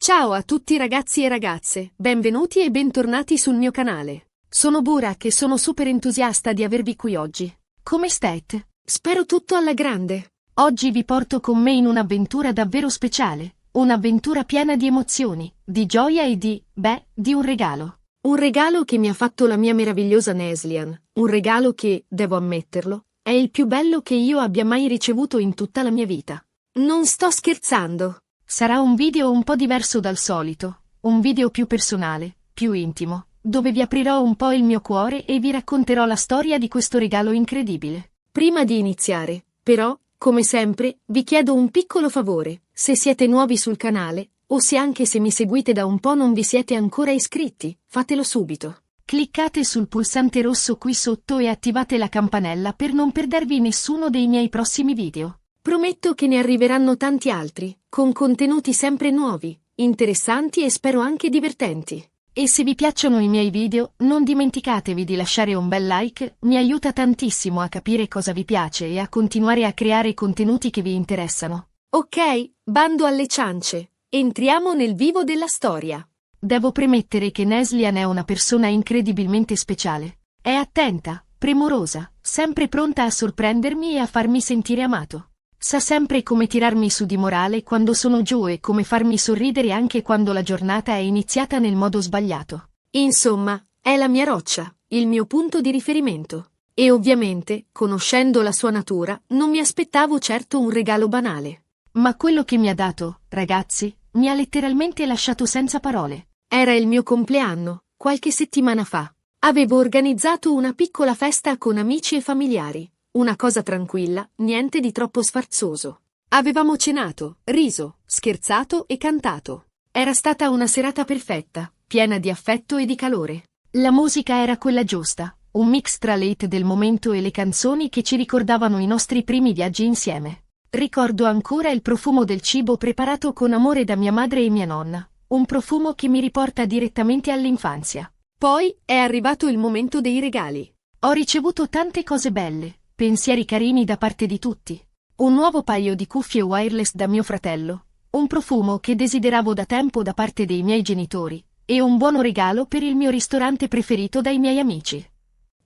Ciao a tutti ragazzi e ragazze, benvenuti e bentornati sul mio canale. Sono Burak e sono super entusiasta di avervi qui oggi. Come state? Spero tutto alla grande. Oggi vi porto con me in un'avventura davvero speciale, un'avventura piena di emozioni, di gioia e di un regalo. Un regalo che mi ha fatto la mia meravigliosa Neslihan, un regalo che, devo ammetterlo, è il più bello che io abbia mai ricevuto in tutta la mia vita. Non sto scherzando. Sarà un video un po' diverso dal solito, un video più personale, più intimo, dove vi aprirò un po' il mio cuore e vi racconterò la storia di questo regalo incredibile. Prima di iniziare, però, come sempre, vi chiedo un piccolo favore, se siete nuovi sul canale, o se anche se mi seguite da un po' non vi siete ancora iscritti, fatelo subito. Cliccate sul pulsante rosso qui sotto e attivate la campanella per non perdervi nessuno dei miei prossimi video. Prometto che ne arriveranno tanti altri, con contenuti sempre nuovi, interessanti e spero anche divertenti. E se vi piacciono i miei video, non dimenticatevi di lasciare un bel like, mi aiuta tantissimo a capire cosa vi piace e a continuare a creare contenuti che vi interessano. Ok, bando alle ciance, entriamo nel vivo della storia. Devo premettere che Neslihan è una persona incredibilmente speciale. È attenta, premurosa, sempre pronta a sorprendermi e a farmi sentire amato. Sa sempre come tirarmi su di morale quando sono giù e come farmi sorridere anche quando la giornata è iniziata nel modo sbagliato. Insomma, è la mia roccia, il mio punto di riferimento. E ovviamente, conoscendo la sua natura, non mi aspettavo certo un regalo banale. Ma quello che mi ha dato, ragazzi, mi ha letteralmente lasciato senza parole. Era il mio compleanno, qualche settimana fa. Avevo organizzato una piccola festa con amici e familiari. Una cosa tranquilla, niente di troppo sfarzoso. Avevamo cenato, riso, scherzato e cantato. Era stata una serata perfetta, piena di affetto e di calore. La musica era quella giusta, un mix tra le hit del momento e le canzoni che ci ricordavano i nostri primi viaggi insieme. Ricordo ancora il profumo del cibo preparato con amore da mia madre e mia nonna, un profumo che mi riporta direttamente all'infanzia. Poi è arrivato il momento dei regali. Ho ricevuto tante cose belle. Pensieri carini da parte di tutti. Un nuovo paio di cuffie wireless da mio fratello, un profumo che desideravo da tempo da parte dei miei genitori, e un buono regalo per il mio ristorante preferito dai miei amici.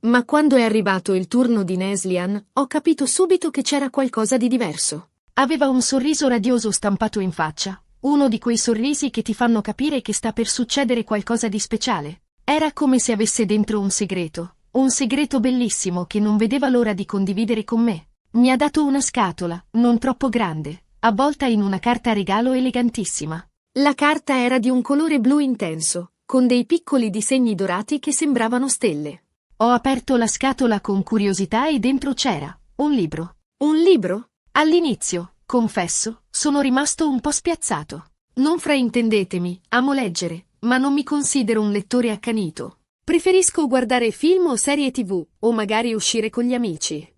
Ma quando è arrivato il turno di Neslihan, ho capito subito che c'era qualcosa di diverso. Aveva un sorriso radioso stampato in faccia, uno di quei sorrisi che ti fanno capire che sta per succedere qualcosa di speciale. Era come se avesse dentro un segreto bellissimo che non vedeva l'ora di condividere con me. Mi ha dato una scatola, non troppo grande, avvolta in una carta regalo elegantissima. La carta era di un colore blu intenso, con dei piccoli disegni dorati che sembravano stelle. Ho aperto la scatola con curiosità e dentro c'era un libro. Un libro? All'inizio, confesso, sono rimasto un po' spiazzato. Non fraintendetemi, amo leggere, ma non mi considero un lettore accanito. Preferisco guardare film o serie TV, o magari uscire con gli amici.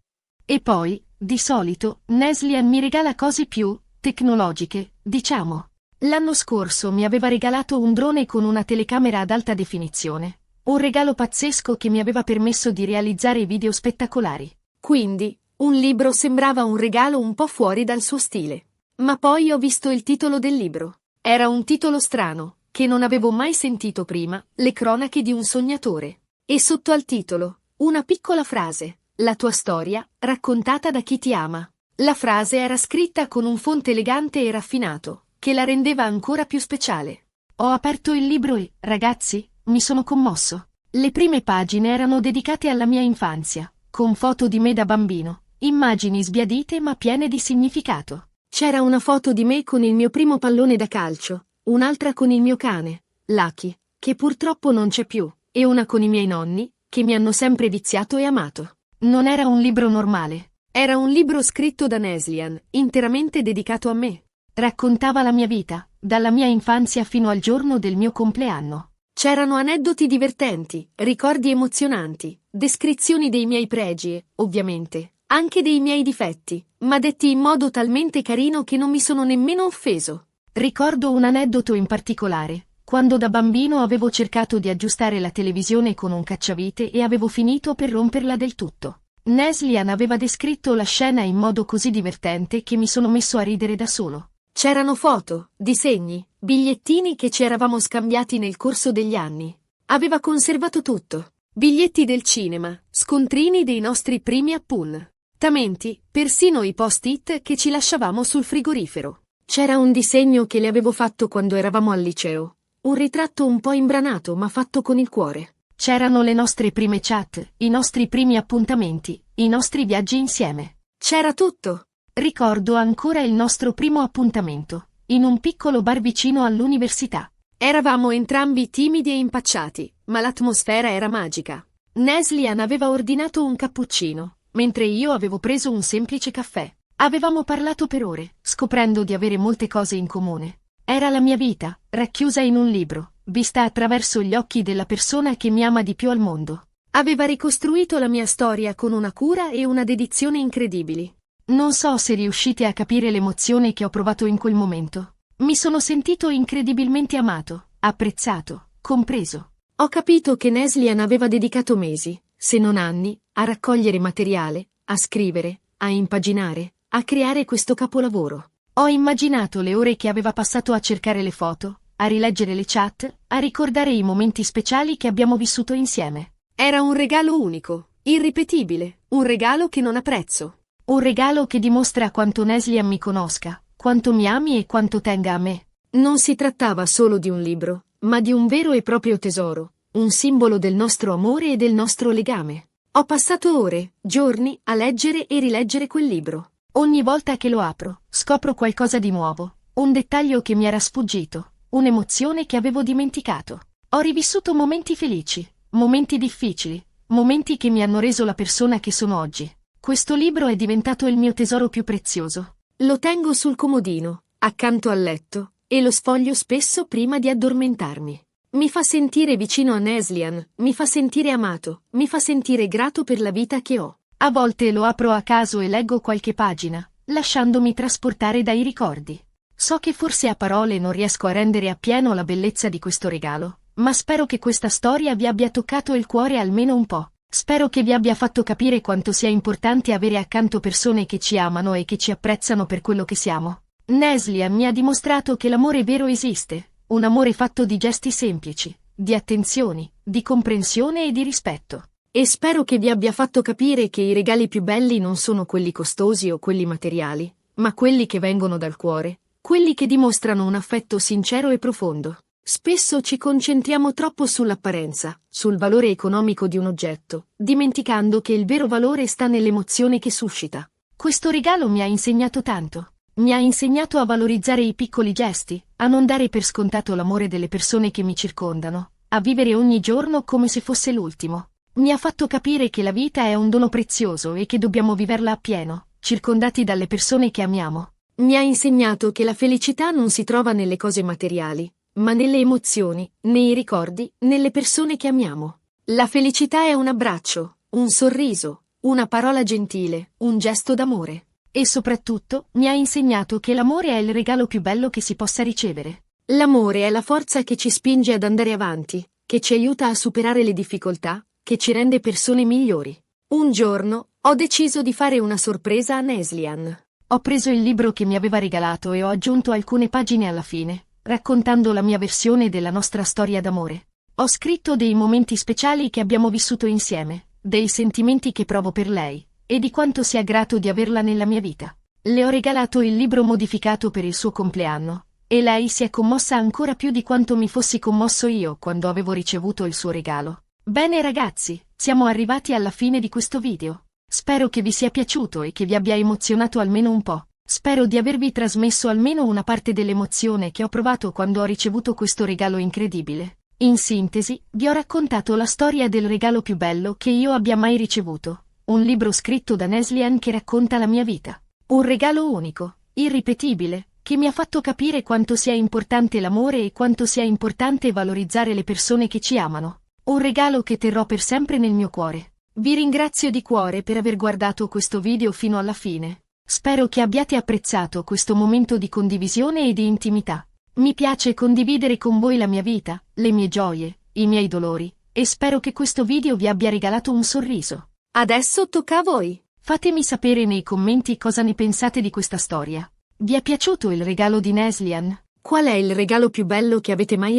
E poi, di solito, Neslihan mi regala cose più tecnologiche, diciamo. L'anno scorso mi aveva regalato un drone con una telecamera ad alta definizione. Un regalo pazzesco che mi aveva permesso di realizzare video spettacolari. Quindi, un libro sembrava un regalo un po' fuori dal suo stile. Ma poi ho visto il titolo del libro. Era un titolo strano, che non avevo mai sentito prima, Le cronache di un sognatore. E sotto al titolo, una piccola frase, la tua storia, raccontata da chi ti ama. La frase era scritta con un fonte elegante e raffinato, che la rendeva ancora più speciale. Ho aperto il libro e, ragazzi, mi sono commosso. Le prime pagine erano dedicate alla mia infanzia, con foto di me da bambino, immagini sbiadite ma piene di significato. C'era una foto di me con il mio primo pallone da calcio, un'altra con il mio cane, Lucky, che purtroppo non c'è più, e una con i miei nonni, che mi hanno sempre viziato e amato. Non era un libro normale. Era un libro scritto da Neslihan, interamente dedicato a me. Raccontava la mia vita, dalla mia infanzia fino al giorno del mio compleanno. C'erano aneddoti divertenti, ricordi emozionanti, descrizioni dei miei pregi e, ovviamente, anche dei miei difetti, ma detti in modo talmente carino che non mi sono nemmeno offeso. Ricordo un aneddoto in particolare, quando da bambino avevo cercato di aggiustare la televisione con un cacciavite e avevo finito per romperla del tutto. Neslihan aveva descritto la scena in modo così divertente che mi sono messo a ridere da solo. C'erano foto, disegni, bigliettini che ci eravamo scambiati nel corso degli anni. Aveva conservato tutto. Biglietti del cinema, scontrini dei nostri primi appuntamenti, persino i post-it che ci lasciavamo sul frigorifero. C'era un disegno che le avevo fatto quando eravamo al liceo. Un ritratto un po' imbranato ma fatto con il cuore. C'erano le nostre prime chat, i nostri primi appuntamenti, i nostri viaggi insieme. C'era tutto. Ricordo ancora il nostro primo appuntamento, in un piccolo bar vicino all'università. Eravamo entrambi timidi e impacciati, ma l'atmosfera era magica. Neslihan aveva ordinato un cappuccino, mentre io avevo preso un semplice caffè. Avevamo parlato per ore, scoprendo di avere molte cose in comune. Era la mia vita, racchiusa in un libro, vista attraverso gli occhi della persona che mi ama di più al mondo. Aveva ricostruito la mia storia con una cura e una dedizione incredibili. Non so se riuscite a capire l'emozione che ho provato in quel momento. Mi sono sentito incredibilmente amato, apprezzato, compreso. Ho capito che Neslihan aveva dedicato mesi, se non anni, a raccogliere materiale, a scrivere, a impaginare, a creare questo capolavoro. Ho immaginato le ore che aveva passato a cercare le foto, a rileggere le chat, a ricordare i momenti speciali che abbiamo vissuto insieme. Era un regalo unico, irripetibile, un regalo che non ha prezzo. Un regalo che dimostra quanto Neslihan mi conosca, quanto mi ami e quanto tenga a me. Non si trattava solo di un libro, ma di un vero e proprio tesoro, un simbolo del nostro amore e del nostro legame. Ho passato ore, giorni, a leggere e rileggere quel libro. Ogni volta che lo apro, scopro qualcosa di nuovo, un dettaglio che mi era sfuggito, un'emozione che avevo dimenticato. Ho rivissuto momenti felici, momenti difficili, momenti che mi hanno reso la persona che sono oggi. Questo libro è diventato il mio tesoro più prezioso. Lo tengo sul comodino, accanto al letto, e lo sfoglio spesso prima di addormentarmi. Mi fa sentire vicino a Neslihan, mi fa sentire amato, mi fa sentire grato per la vita che ho. A volte lo apro a caso e leggo qualche pagina, lasciandomi trasportare dai ricordi. So che forse a parole non riesco a rendere appieno la bellezza di questo regalo, ma spero che questa storia vi abbia toccato il cuore almeno un po'. Spero che vi abbia fatto capire quanto sia importante avere accanto persone che ci amano e che ci apprezzano per quello che siamo. Neslihan mi ha dimostrato che l'amore vero esiste, un amore fatto di gesti semplici, di attenzioni, di comprensione e di rispetto. E spero che vi abbia fatto capire che i regali più belli non sono quelli costosi o quelli materiali, ma quelli che vengono dal cuore, quelli che dimostrano un affetto sincero e profondo. Spesso ci concentriamo troppo sull'apparenza, sul valore economico di un oggetto, dimenticando che il vero valore sta nell'emozione che suscita. Questo regalo mi ha insegnato tanto. Mi ha insegnato a valorizzare i piccoli gesti, a non dare per scontato l'amore delle persone che mi circondano, a vivere ogni giorno come se fosse l'ultimo. Mi ha fatto capire che la vita è un dono prezioso e che dobbiamo viverla appieno, circondati dalle persone che amiamo. Mi ha insegnato che la felicità non si trova nelle cose materiali, ma nelle emozioni, nei ricordi, nelle persone che amiamo. La felicità è un abbraccio, un sorriso, una parola gentile, un gesto d'amore. E soprattutto, mi ha insegnato che l'amore è il regalo più bello che si possa ricevere. L'amore è la forza che ci spinge ad andare avanti, che ci aiuta a superare le difficoltà, che ci rende persone migliori. Un giorno, ho deciso di fare una sorpresa a Neslihan. Ho preso il libro che mi aveva regalato e ho aggiunto alcune pagine alla fine, raccontando la mia versione della nostra storia d'amore. Ho scritto dei momenti speciali che abbiamo vissuto insieme, dei sentimenti che provo per lei, e di quanto sia grato di averla nella mia vita. Le ho regalato il libro modificato per il suo compleanno, e lei si è commossa ancora più di quanto mi fossi commosso io quando avevo ricevuto il suo regalo. Bene ragazzi, siamo arrivati alla fine di questo video. Spero che vi sia piaciuto e che vi abbia emozionato almeno un po'. Spero di avervi trasmesso almeno una parte dell'emozione che ho provato quando ho ricevuto questo regalo incredibile. In sintesi, vi ho raccontato la storia del regalo più bello che io abbia mai ricevuto. Un libro scritto da Neslihan che racconta la mia vita. Un regalo unico, irripetibile, che mi ha fatto capire quanto sia importante l'amore e quanto sia importante valorizzare le persone che ci amano. Un regalo che terrò per sempre nel mio cuore. Vi ringrazio di cuore per aver guardato questo video fino alla fine. Spero che abbiate apprezzato questo momento di condivisione e di intimità. Mi piace condividere con voi la mia vita, le mie gioie, i miei dolori, e spero che questo video vi abbia regalato un sorriso. Adesso tocca a voi. Fatemi sapere nei commenti cosa ne pensate di questa storia. Vi è piaciuto il regalo di Neslian? Qual è il regalo più bello che avete mai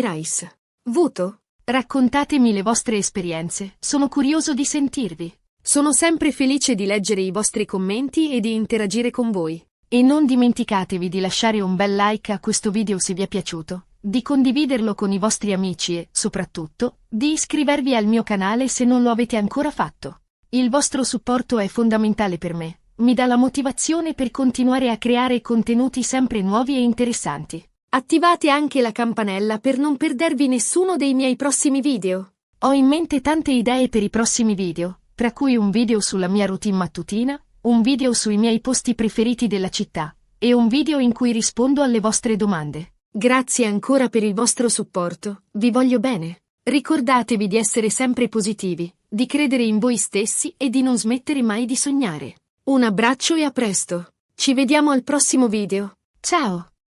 avuto? Raccontatemi le vostre esperienze, sono curioso di sentirvi. Sono sempre felice di leggere i vostri commenti e di interagire con voi. E non dimenticatevi di lasciare un bel like a questo video se vi è piaciuto, di condividerlo con i vostri amici e, soprattutto, di iscrivervi al mio canale se non lo avete ancora fatto. Il vostro supporto è fondamentale per me, mi dà la motivazione per continuare a creare contenuti sempre nuovi e interessanti. Attivate anche la campanella per non perdervi nessuno dei miei prossimi video. Ho in mente tante idee per i prossimi video, tra cui un video sulla mia routine mattutina, un video sui miei posti preferiti della città, e un video in cui rispondo alle vostre domande. Grazie ancora per il vostro supporto, vi voglio bene. Ricordatevi di essere sempre positivi, di credere in voi stessi e di non smettere mai di sognare. Un abbraccio e a presto. Ci vediamo al prossimo video. Ciao!